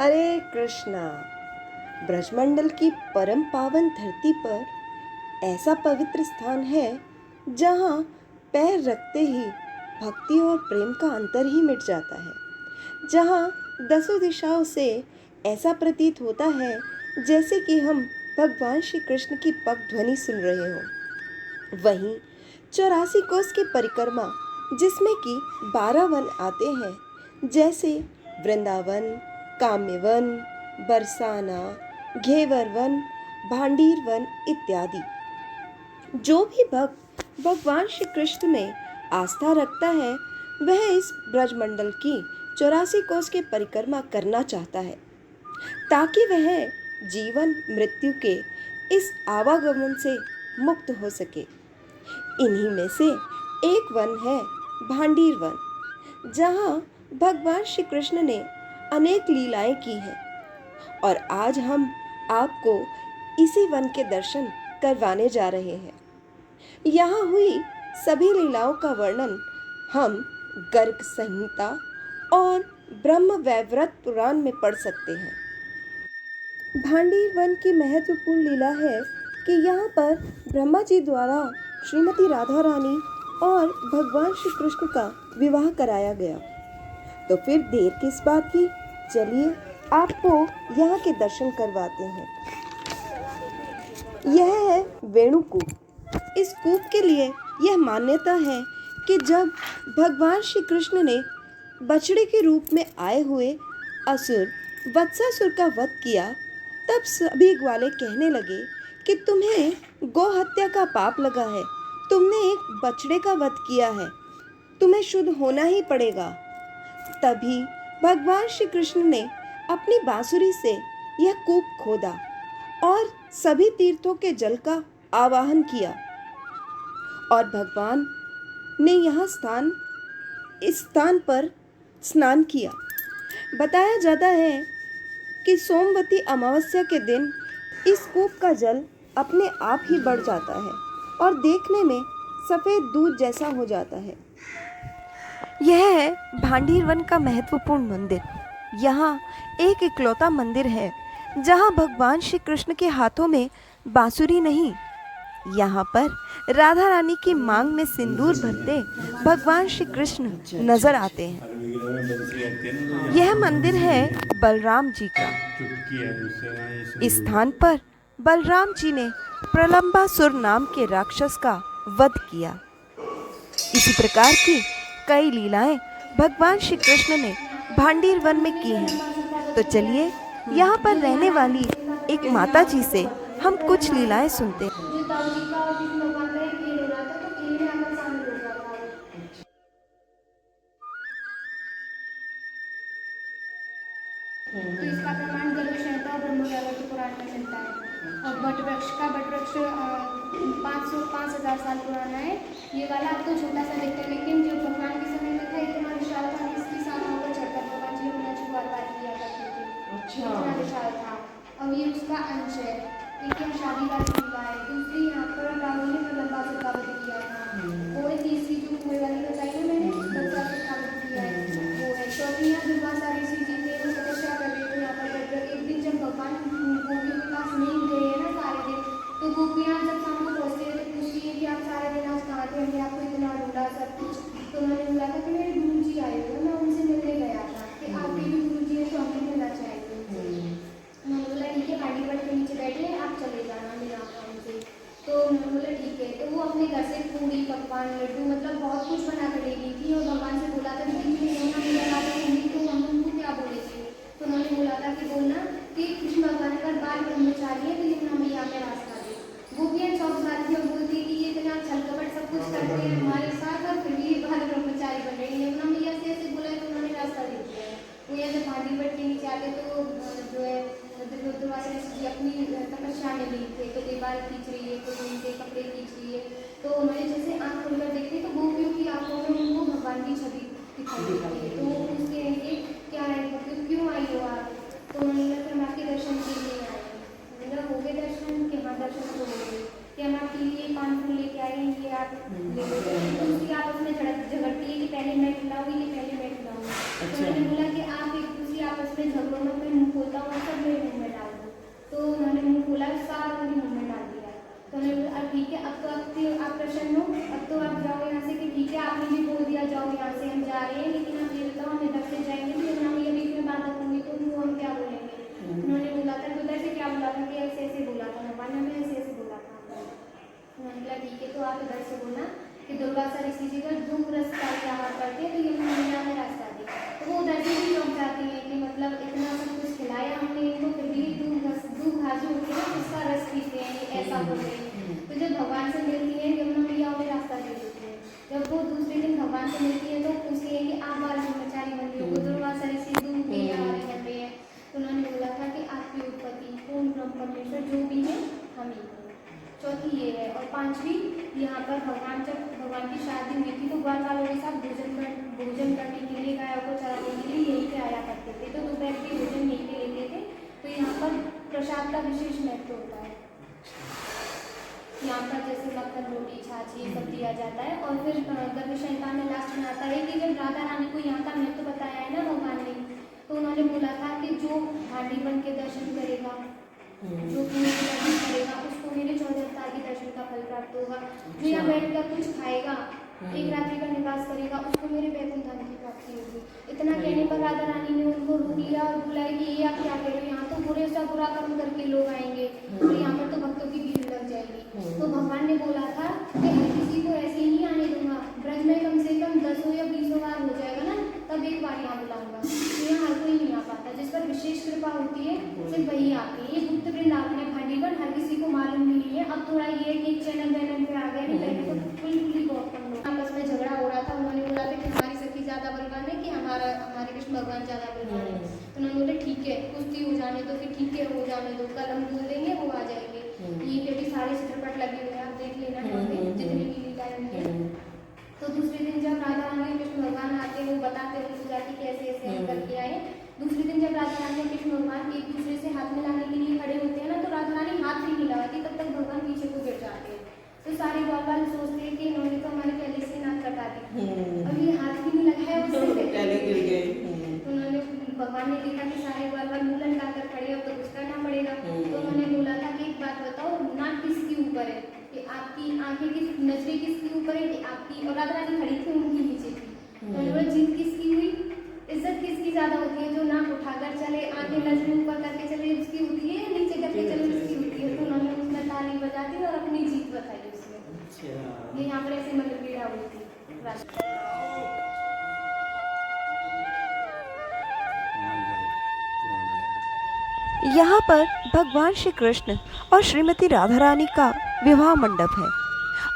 हरे कृष्णा। ब्रजमंडल की परम पावन धरती पर ऐसा पवित्र स्थान है जहाँ पैर रखते ही भक्ति और प्रेम का अंतर ही मिट जाता है। जहाँ दसों दिशाओं से ऐसा प्रतीत होता है जैसे कि हम भगवान श्री कृष्ण की पग ध्वनि सुन रहे हों। वहीं 84 कोस की परिक्रमा जिसमें कि 12 वन आते हैं, जैसे वृंदावन, काम्यवन, बरसाना, घेवर वन, भांडीर वन इत्यादि। जो भी भक्त भगवान श्री कृष्ण में आस्था रखता है वह इस ब्रजमंडल की 84 कोस की परिक्रमा करना चाहता है ताकि वह जीवन मृत्यु के इस आवागमन से मुक्त हो सके। इन्हीं में से एक वन है भांडीर वन, जहाँ भगवान श्री कृष्ण ने अनेक लीलाएं की हैं और आज हम आपको इसी वन के दर्शन करवाने जा रहे हैं। यहाँ हुई सभी लीलाओं का वर्णन हम गर्ग संहिता और ब्रह्म वैवर्त पुराण में पढ़ सकते हैं। भांडीर वन की महत्वपूर्ण लीला है कि यहाँ पर ब्रह्मा जी द्वारा श्रीमती राधा रानी और भगवान श्री कृष्ण का विवाह कराया गया। तो फिर देर किस बात की, चलिए आपको यहाँ के दर्शन करवाते हैं। यह है वेणुकूप। इस कूप के लिए यह मान्यता है कि जब भगवान श्री कृष्ण ने बछड़े के रूप में आए हुए असुर वत्सासुर का वध किया, तब सभी ग्वाले कहने लगे कि तुम्हें गौ हत्या का पाप लगा है, तुमने एक बछड़े का वध किया है, तुम्हें शुद्ध होना ही पड़ेगा। तभी भगवान श्री कृष्ण ने अपनी बांसुरी से यह कूप खोदा और सभी तीर्थों के जल का आवाहन किया और भगवान ने इस स्थान पर स्नान किया। बताया जाता है कि सोमवती अमावस्या के दिन इस कूप का जल अपने आप ही बढ़ जाता है और देखने में सफ़ेद दूध जैसा हो जाता है। यह है भांडीर वन का महत्वपूर्ण मंदिर। यहाँ एक इकलौता मंदिर है जहाँ भगवान श्री कृष्ण के हाथों में बांसुरी नहीं, यहाँ पर राधा रानी की मांग में सिंदूर भरते भगवान श्री कृष्ण नजर आते हैं। यह मंदिर है बलराम जी का। इस स्थान पर बलराम जी ने प्रलंबासुर नाम के राक्षस का वध किया। इसी प्रकार की कई लीलाएं भगवान श्री कृष्ण ने भांडीर वन में की हैं। तो चलिए यहाँ पर रहने वाली एक माता जी से हम कुछ लीलाएं सुनते हैं। तो इसका प्रमाण गर्ग संहिता और ब्रह्म वैवर्त पुराण में मिलता है। और बट वृक्ष 5,000 साल पुराना है। ये वाला आपको छोटा सा दिखता है, लेकिन जो भगवान के समय में था इतना विशाल था कि इसकी सामने ऊपर चढ़कर भगवान जी अपना जुगाड़ किया करते थे। इतना विशाल था। और ये उसका अंश है। एक यहाँ शादी वाली लीला है, दूसरी यहाँ पर रावण ने प्रलंबासुर का वध किया था, और तीसरी जो कुएं वाली बताई ना मैंने, बत्सासुर का वध किया है वो है। चौथी यहाँ दुर्गा सारी सी जी थे, वो तपस्या कर रहे थे यहाँ पर। एक दिन जब भगवान गोपियों के पास नहीं गए हैं ना सारे दिन, तो गोपियाँ जब शाम को पहुँचते हैं तो पूछती है कि आप सारे दिन आज कहाँ थे, हमने आपको इतना ढूंढा सब कुछ। तो उन्होंने बोला था कि मेरे गुरु जी आए हुए, मैं उनसे मिलने गया था कि आपके भी गुरु जी है तो हमें मिलना चाहिए। उन्होंने बोला ठीक है, पार्टी पर के नीचे बैठे आप चले जाना, मिला उनसे। तो उन्होंने बोला ठीक है। तो वो अपने घर से पूरी पकवान लड्डू मतलब बहुत कुछ बना कर ले गई थी और भगवान से बोला था कि मुझे होना मिला था तो हम उनको क्या बोले थे। तो उन्होंने बोला था कि बोलना कि कृष्ण भगवान अगर बाल ब्रह्मचारी है तो ये हमें यहाँ पे रास्ता दे। गोपियाँ चौक जाती और बोलती कि ये इतना छल कपट सब कुछ करते हैं हमारे साथ और फिर भी बाल ब्रह्मचारी बन रही है। उन्होंने ऐसे ऐसे बोला तो उन्होंने रास्ता दे दिया है। वो यहाँ से भांडी बट के नीचे आते तो जो है दुर्वासा जी अपनी तपस्या में ली थे, तो दीवार खींच रही है, तो उनके कपड़े खींच रही है। तो उन्होंने जैसे आँख खोलकर देखी तो गोपियों की आँखों में उनको भगवान की छवि दिखाई देती है। तो वो पूछते हैं कि क्या है, क्यों आई हो आप। तो उन्होंने कहा कि हम आपके दर्शन के लिए आए हैं। उन्होंने हो गए दर्शन के, हाँ दर्शन तो हो गए, कि हम आपके लिए पान फूल लेके आए हैं, ये आप ले लो। तो उसकी आपस में झगड़ती है कि पहले मैं खिलाऊंगी कि पहले मैं खिलाऊंगी। तो उन्होंने बोला कि आप एक दूसरी आपस में झगड़ों में अपने मुँह तो उन्होंने बोला ठीक है, अब तो आप प्रसन्न हो, अब तो आप जाओ यहाँ से, कि ठीक है आपने भी बोल दिया जाओ यहाँ से, हम जा रहे हैं, लेकिन आप ये बताओ हम इधर से जाएंगे तो हम ये बीच में बात होंगी तो वो हम क्या बोलेंगे। उन्होंने बोला था तो उधर से क्या बोला था कि ऐसे ऐसे बोला था, भगवान ने हमें ऐसे ऐसे बोला था। उन्होंने बोला ठीक है, तो आप इधर से बोलना कि दुर्वासा ऋषि जी का जो पुरस्कार व्यवहार करते हैं तो ये महिला में रास्ता दी। तो वो उधर से भी लौट जाती है कि मतलब इतना सब कुछ खिलाया हमने इनको, फिर भी दूध भाजी होती है उसका रस पीते हैं, ऐसा बोलते हैं। तो जब भगवान से मिलती है यमुना मैया उन्हें रास्ता दे देती है। जब वो दूसरे दिन भगवान से मिलती है तो पूछती है कि आप बाल ब्रह्मचारी बंदी हो, दुर्वासा ऋषि दूध पिए आ रहे हैं पे है। तो उन्होंने बोला था कि आपकी उत्पत्ति पूर्ण ब्रह्म परमेश्वर जो भी है हम ही हैं। चौथी ये है। और पांचवी, यहाँ पर जब भगवान की शादी हुई थी तो ग्वाल वालों के साथ भोजन करने के लिए, गायों को चराने के लिए यहीं पे आया करते थे, तो दोपहर के भोजन यहीं पे लेते थे। तो यहाँ पर प्रसाद का विशेष महत्व होता है। यहाँ पर जैसे मक्खन, रोटी, छाछ ये सब दिया जाता है। और फिर गर्भशंका में लास्ट में आता है कि जब राधा रानी को यहाँ का महत्व बताया है ना भगवान ने, तो उन्होंने बोला था कि जो हांडी बन के दर्शन करेगा, जो पूरे दर्शन करेगा उसको मेरे 14 अवतार के दर्शन का फल प्राप्त होगा। जो यहाँ बैठ कर कुछ खाएगा, एक रात्रि का निवास करेगा, उसको मेरे वैकुंठ धाम की प्राप्ति होगी। इतना कहने पर राधा रानी ने उनको रोक लिया और बुलाया कि ये आप क्या कह रहे हो, यहाँ तो बुरे सा बुरा कर्म करके लोग आएंगे और यहाँ पर तो भक्तों की भीड़ लग जाएगी। तो भगवान ने बोला था कि हर किसी को ऐसे ही आने दूंगा, ब्रज में कम से कम 10 या 20 बार हो जाएगा ना, तब एक बार यहाँ बुलाऊंगा। तो यहाँ हर कोई नहीं आ पाता, जिस पर विशेष कृपा होती है सिर्फ वही आती है। ये गुप्त वृंदावन है भांडीगढ़, हर किसी को मालूम भी नहीं है। अब थोड़ा ये है कि चैनल वैनल पे आ गया, नहीं पहले तो बिल्कुल ही बहुत कम लोग आपस में झगड़ा हो रहा था। उन्होंने बोला था कि हमारी सखी ज्यादा बलवान है कि हमारे कृष्ण भगवान ज्यादा बलवान है। तो उन्होंने बोला ठीक है, कुश्ती हो जाने दो, फिर ठीक है हो जाने दो, कल हम बोल देंगे वो आ जाएंगे। ये पे भी सारे चित्रपट लगे हुए हैं, आप देख लेना जितनी भी लीलाएं हैं। तो दूसरे दिन जब राधा रानी कृष्ण भगवान आते वो बताते हैं पूजा की कैसे ऐसे हम करके आए। दूसरे दिन जब राधा रानी और कृष्ण भगवान एक दूसरे से हाथ मिलाने के लिए खड़े होते हैं ना, तो राधा रानी हाथ भी नहीं लगाती, तब तक भगवान पीछे को गिर जाते हैं। तो सारे ग्वाल वाले सोचते हैं कि इन्होंने तो हमारे पहले से नाक कटा दी, अब ये हाथ भी नहीं लगाया उससे पहले गिर गए। तो उन्होंने भगवान ने देखा कि सारे ग्वाल वाले मुंह लटकाकर खड़े, अब तो कुछ करना पड़ेगा। तो उन्होंने बोला था कि एक बात बताओ, नाक किसके ऊपर है, कि आपकी आंखें किस, नजरें किसके ऊपर है कि आपकी। और राधा रानी खड़ी थी उनकी नीचे थी। तो उन्होंने जीत किसकी हुई, इज्जत किसकी ज्यादा होती है, जो नाक उठाकर चले, आंखें नजरें ऊपर करके चले उसकी होती है, नीचे करके चले उसकी होती है। तो उन्होंने उसमें ताली बजा दी और अपनी जीत बताई उसमें। ये यहाँ पर ऐसे मतलब पीड़ा हुई थी। यहाँ पर भगवान श्री कृष्ण और श्रीमती राधा रानी का विवाह मंडप है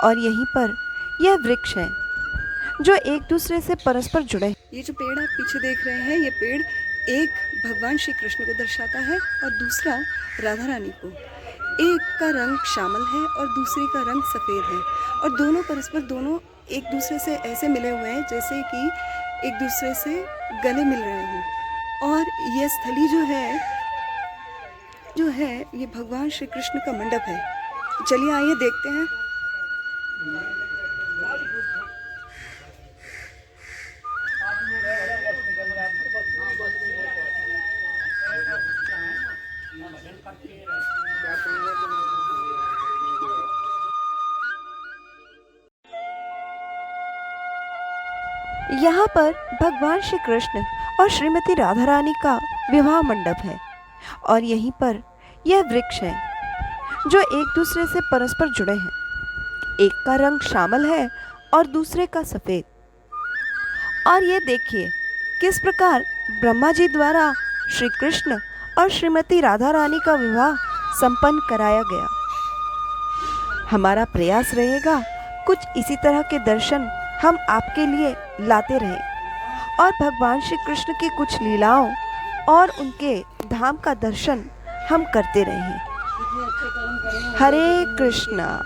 और यहीं पर यह वृक्ष है जो एक दूसरे से परस्पर जुड़े। ये जो पेड़ आप पीछे देख रहे हैं, ये पेड़ एक भगवान श्री कृष्ण को दर्शाता है और दूसरा राधा रानी को। एक का रंग श्यामल है और दूसरे का रंग सफ़ेद है और दोनों परस्पर एक दूसरे से ऐसे मिले हुए हैं जैसे कि एक दूसरे से गले मिल रहे हों। और यह स्थली जो है ये भगवान श्री कृष्ण का मंडप है। चलिए आइए देखते हैं। यहाँ पर भगवान श्री कृष्ण और श्रीमती राधा रानी का विवाह मंडप है और यहीं पर यह वृक्ष है जो एक दूसरे से परस्पर जुड़े हैं। एक का रंग श्यामल है और दूसरे का सफ़ेद। और ये देखिए किस प्रकार ब्रह्मा जी द्वारा श्री कृष्ण और श्रीमती राधा रानी का विवाह संपन्न कराया गया। हमारा प्रयास रहेगा कुछ इसी तरह के दर्शन हम आपके लिए लाते रहें और भगवान श्री कृष्ण की कुछ लीलाओं और उनके धाम का दर्शन हम करते रहें। हरे कृष्णा।